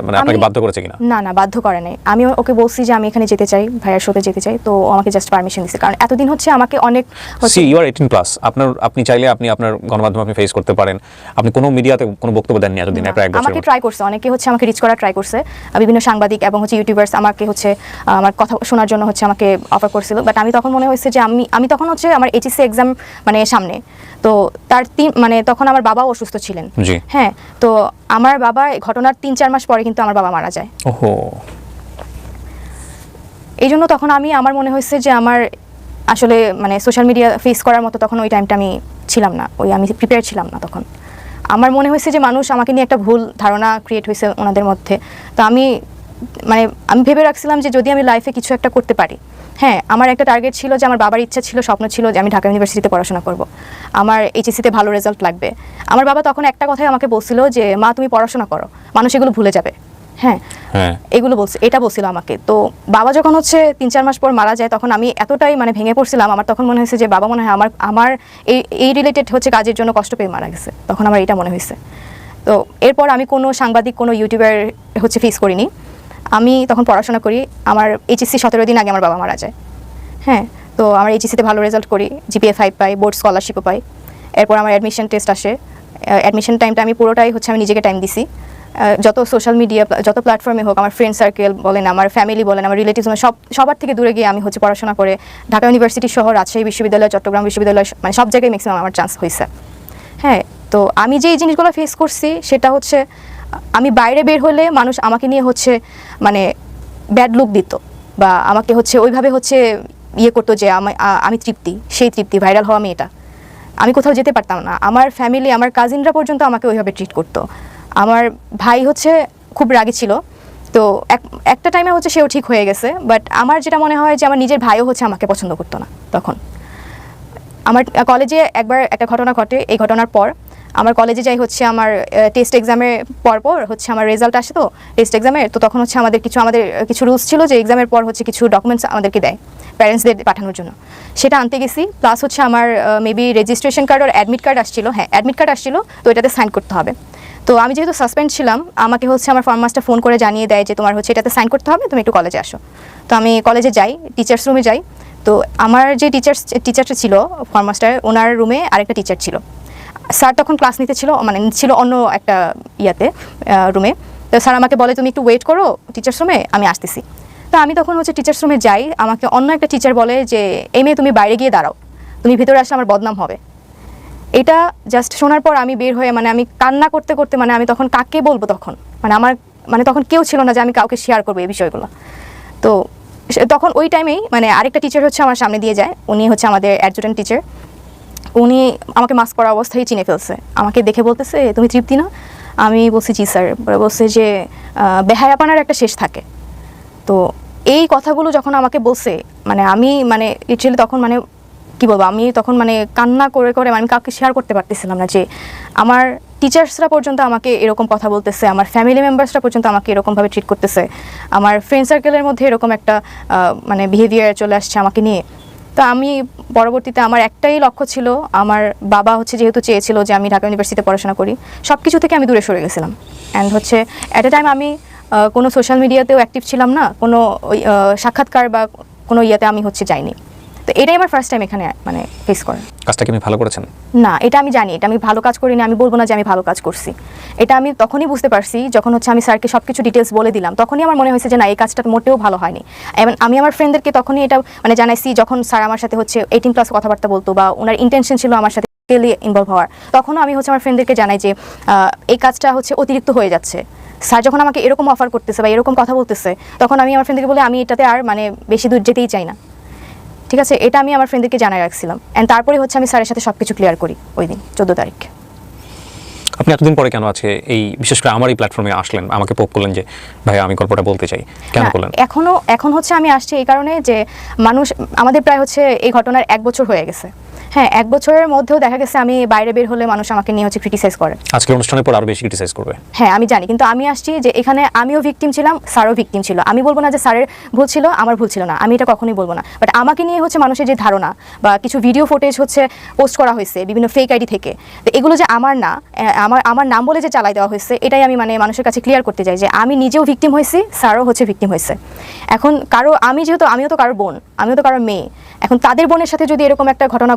মানে আপনাকে বাধ্য করেছে কিনা? না না, বাধ্য করে নাই। আমি ওকে বলছি যে আমি এখানে যেতে চাই, ভাইয়ার শোতে যেতে চাই, তো ও আমাকে জাস্ট পারমিশন দিয়েছে। কারণ এতদিন হচ্ছে আমাকে অনেক সি ইউ আর 18 প্লাস, আপনি চাইলে আপনি আপনার গণমাধ্যমে আপনি ফেস করতে পারেন। আপনি কোনো মিডিয়াতে কোনো বক্তব্য দেননি এতদিন, এক বছর। আমাকে ট্রাই করছে, অনেকে হচ্ছে আমাকে রিচ করার ট্রাই করছে, বিভিন্ন সাংবাদিক এবং হচ্ছে ইউটিউবার্স আমাকে হচ্ছে আমার কথা শোনার জন্য হচ্ছে আমাকে অফার করছিল। বাট আমি তখন মনে হয়েছে যে আমি তখন হচ্ছে আমার এইচএসসি এক্সাম মানে সামনে, তো তার মানে তখন আমার বাবাও অসুস্থ ছিলেন। হ্যাঁ, তো আমার বাবা ঘটনার 3-4 মাস পরে কিন্তু আমার বাবা মারা যায়। ওহো। এই জন্য তখন আমার মনে হয়েছে যে আমার আসলে মানে সোশ্যাল মিডিয়া ফেস করার মতো তখন ওই টাইমটা আমি ছিলাম না, আমি প্রিপেয়ার ছিলাম না তখন। আমার মনে হয়েছে যে মানুষ আমাকে নিয়ে একটা ভুল ধারণা ক্রিয়েট হয়েছে ওনাদের মধ্যে। তো আমি ভেবে রাখছিলাম যে যদি আমি লাইফে কিছু একটা করতে পারি, হ্যাঁ, আমার একটা টার্গেট ছিল যে আমার বাবার ইচ্ছা ছিল, স্বপ্ন ছিল যে আমি ঢাকা ইউনিভার্সিটিতে পড়াশোনা করব, আমার এইচএসসিতে ভালো রেজাল্ট লাগবে। আমার বাবা তখন একটা কথাই আমাকে বলছিল যে মা তুমি পড়াশোনা করো, মানুষ এগুলো ভুলে যাবে। হ্যাঁ, এটা বলছিল আমাকে। তো বাবা যখন হচ্ছে 3-4 মাস পর মারা যায়, তখন আমি এতটাই মানে ভেঙে পড়ছিলাম। আমার তখন মনে হয়েছে যে বাবা মনে হয় আমার এই রিলেটেড হচ্ছে কাজের জন্য কষ্ট পেয়ে মারা গেছে, তখন আমার এটা মনে হয়েছে। তো এরপর আমি কোনো সাংবাদিক, কোনো ইউটিউবার হচ্ছে ফেস করিনি। আমি তখন পড়াশোনা করি। আমার এইচএসসি 17 দিন আগে আমার বাবা মারা যায়। হ্যাঁ, তো আমার এইচএসসিতে ভালো রেজাল্ট করি, জিপিএ 5 পাই, বোর্ড স্কলারশিপও পাই। এরপর আমার অ্যাডমিশন টেস্ট আসে। অ্যাডমিশন টাইমটা আমি পুরোটাই হচ্ছে আমি নিজেকে টাইম দিছি। যত সোশ্যাল মিডিয়া, যত প্ল্যাটফর্মে হোক, আমার ফ্রেন্ড সার্কেল বলেন, আমার ফ্যামিলি বলেন, আমার রিলেটিভস সবার থেকে দূরে গিয়ে আমি হচ্ছে পড়াশোনা করে ঢাকা ইউনিভার্সিটি সহ রাজশাহী বিশ্ববিদ্যালয়, চট্টগ্রাম বিশ্ববিদ্যালয়, মানে সব জায়গায় ম্যাক্সিমাম আমার চান্স হয়েছে। হ্যাঁ, তো আমি যে এই জিনিসগুলো ফেস করছি সেটা হচ্ছে আমি বাইরে বের হলে মানুষ আমাকে নিয়ে হচ্ছে মানে ব্যাড লুক দিত, বা আমাকে হচ্ছে ওইভাবে হচ্ছে ইয়ে করতো যে আমি সেই তৃপ্তি ভাইরাল হওয়া মেয়েটা। আমি কোথাও যেতে পারতাম না। আমার ফ্যামিলি, আমার কাজিনরা পর্যন্ত আমাকে ওইভাবে ট্রিট করতো। আমার ভাই হচ্ছে খুব রাগী ছিল, তো একটা টাইমে হচ্ছে সেও ঠিক হয়ে গেছে। বাট আমার যেটা মনে হয় যে আমার নিজের ভাইও হচ্ছে আমাকে পছন্দ করতো না তখন। আমার কলেজে একবার একটা ঘটনা ঘটে। এই ঘটনার পর আমার কলেজে যাই হচ্ছে আমার টেস্ট এক্সামের পর হচ্ছে আমার রেজাল্ট আসে, তো টেস্ট এক্সামের, তো তখন হচ্ছে আমাদের কিছু রুলস ছিল যে এক্সামের পর হচ্ছে কিছু ডকুমেন্টস আমাদেরকে দেয় প্যারেন্টসদের পাঠানোর জন্য। সেটা আনতে গেছি, প্লাস হচ্ছে আমার মেবি রেজিস্ট্রেশন কার্ড আর অ্যাডমিট কার্ড আসছিল। হ্যাঁ, অ্যাডমিট কার্ড আসছিল, তো এটাতে সাইন করতে হবে। তো আমি যেহেতু সাসপেন্ড ছিলাম, আমাকে হচ্ছে আমার ফার্মাস্টার ফোন করে জানিয়ে দেয় যে তোমার হচ্ছে এটাতে সাইন করতে হবে, তুমি একটু কলেজে আসো। তো আমি কলেজে যাই, টিচার্স রুমে যাই। তো আমার যে টিচারটা ছিল ফার্মাস্টার, ওনার রুমে আরেকটা টিচার ছিল। স্যার তখন ক্লাস নিতে ছিল, মানে ছিল অন্য একটা রুমে। তো স্যার আমাকে বলে তুমি একটু ওয়েট করো টিচার্স রুমে, আমি আসতেছি। তো আমি তখন হচ্ছে টিচার্স রুমে যাই, আমাকে অন্য একটা টিচার বলে যে এই মেয়ে তুমি বাইরে গিয়ে দাঁড়াও, তুমি ভিতরে আসলে আমার বদনাম হবে। এটা জাস্ট শোনার পর আমি বের হয়ে আমি কান্না করতে করতে, আমি তখন কাকে বলবো, তখন আমার তখন কেউ ছিল না যে আমি কাউকে শেয়ার করবো এই বিষয়গুলো। তো তখন ওই টাইমেই আরেকটা টিচার হচ্ছে আমার সামনে দিয়ে যায়, উনি হচ্ছে আমাদের অ্যাডজুটেন্ট টিচার। উনি আমাকে মাস্ক পরা অবস্থায় চিনে ফেলছে, আমাকে দেখে বলতেছে তুমি তৃপ্তি না? আমি বলছি জি স্যার। বলছে যে বেহায়াপনার একটা শেষ থাকে। তো এই কথাগুলো যখন আমাকে বলছে, আমি লিটারালি তখন কি বলবো, আমি তখন কান্না করে করে আমি কাউকে শেয়ার করতে পারতেছিলাম না যে আমার টিচার্সরা পর্যন্ত আমাকে এরকম কথা বলতেছে, আমার ফ্যামিলি মেম্বার্সরা পর্যন্ত আমাকে এরকমভাবে ট্রিট করতেছে, আমার ফ্রেন্ড সার্কেলের মধ্যে এরকম একটা বিহেভিয়ার চলে আসছে আমাকে নিয়ে। তো আমি পরবর্তীতে আমার একটাই লক্ষ্য ছিল, আমার বাবা হচ্ছে যেহেতু চেয়েছিল যে আমি ঢাকা ইউনিভার্সিটিতে পড়াশোনা করি, সব কিছু থেকে আমি দূরে সরে গেছিলাম। অ্যান্ড হচ্ছে অ্যাট এ টাইম আমি কোনো সোশ্যাল মিডিয়াতেও অ্যাক্টিভ ছিলাম না, কোনো সাক্ষাৎকার বা কোনো ইয়েতে আমি হচ্ছে যাইনি। তো এটাই আমার ফার্স্ট টাইম এখানে ফেস করা। কাজটা কি আপনি ভালো করেছেন? না, এটা আমি জানি, এটা আমি ভালো কাজ করিনি, আমি বলবো না যে আমি ভালো কাজ করছি। এটা আমি তখনই বুঝতে পারছি যখন হচ্ছে আমি স্যারকে সব কিছু ডিটেলস বলে দিলাম, তখনই আমার মনে হয়েছে যে না, এই কাজটা মোটেও ভালো হয়নি। এবং আমি আমার ফ্রেন্ডদেরকে তখনই এটা জানাইছি, যখন স্যার আমার সাথে হচ্ছে 18+ কথাবার্তা বলতো বা ওনার ইন্টেনশন ছিল আমার সাথে ইনভলভ হওয়ার, তখনও আমি হচ্ছে আমার ফ্রেন্ডদেরকে জানাই যে এই কাজটা হচ্ছে অতিরিক্ত হয়ে যাচ্ছে। স্যার যখন আমাকে এরকম অফার করতেছে বা এরকম কথা বলতেছে, তখন আমি আমার ফ্রেন্ডদেরকে বলে আমি এটাতে আর বেশি দূর যেতেই চাই না। ঠিক আছে, এটা আমি আমার ফ্রেন্ডদেরকে জানাই রাখছিলাম। অ্যান্ড তারপরে হচ্ছে আমি স্যারের সাথে সব কিছু ক্লিয়ার করি ওই দিন 14 তারিখ। আপনি এতদিন পরে কেন আছে এই বিশেষ করে আমার এই প্ল্যাটফর্মে আসলেন, আমাকে পোক করলেন যে ভাই আমি গল্পটা বলতে চাই, কেন করলেন? এখন হচ্ছে আমি আসছি এই কারণে যে আমাদের প্রায় হচ্ছে এই ঘটনার 1 বছর হয়ে গেছে। হ্যাঁ 1 বছরের মধ্যেও দেখা গেছে আমি বাইরে বের হলে মানুষ আমাকে নিয়ে হচ্ছে ক্রিটিসাইজ করে। আজকের অনুষ্ঠানের পর আরো বেশি ক্রিটিসাইজ করবে। হ্যাঁ আমি জানি, কিন্তু আমি আসছি যে এখানে আমিও ভিকটিম ছিলাম, স্যারও ভিকটিম ছিল। আমি বলবো না যে স্যারের ভুল ছিল, আমার ভুল ছিল না, আমি এটা কখনোই বলবো না। বাট আমাকে নিয়ে হচ্ছে মানুষের যে ধারণা বা কিছু ভিডিও ফুটেজ হচ্ছে পোস্ট করা হয়েছে বিভিন্ন ফেক আইডি থেকে, তো এগুলো যে আমার না, আমার নাম বলে যে চালাই দেওয়া হয়েছে, এটাই আমি মানে মানুষের কাছে ক্লিয়ার করতে চাই যে আমি নিজেও ভিকটিম হয়েছি, স্যারও হচ্ছে ভিকটিম হয়েছে। এখন কারো, আমিও তো কারোর বোন, আমিও তো কারোর মেয়ে, এখন তাদের বোনের সাথে যদি এরকম একটা ঘটনা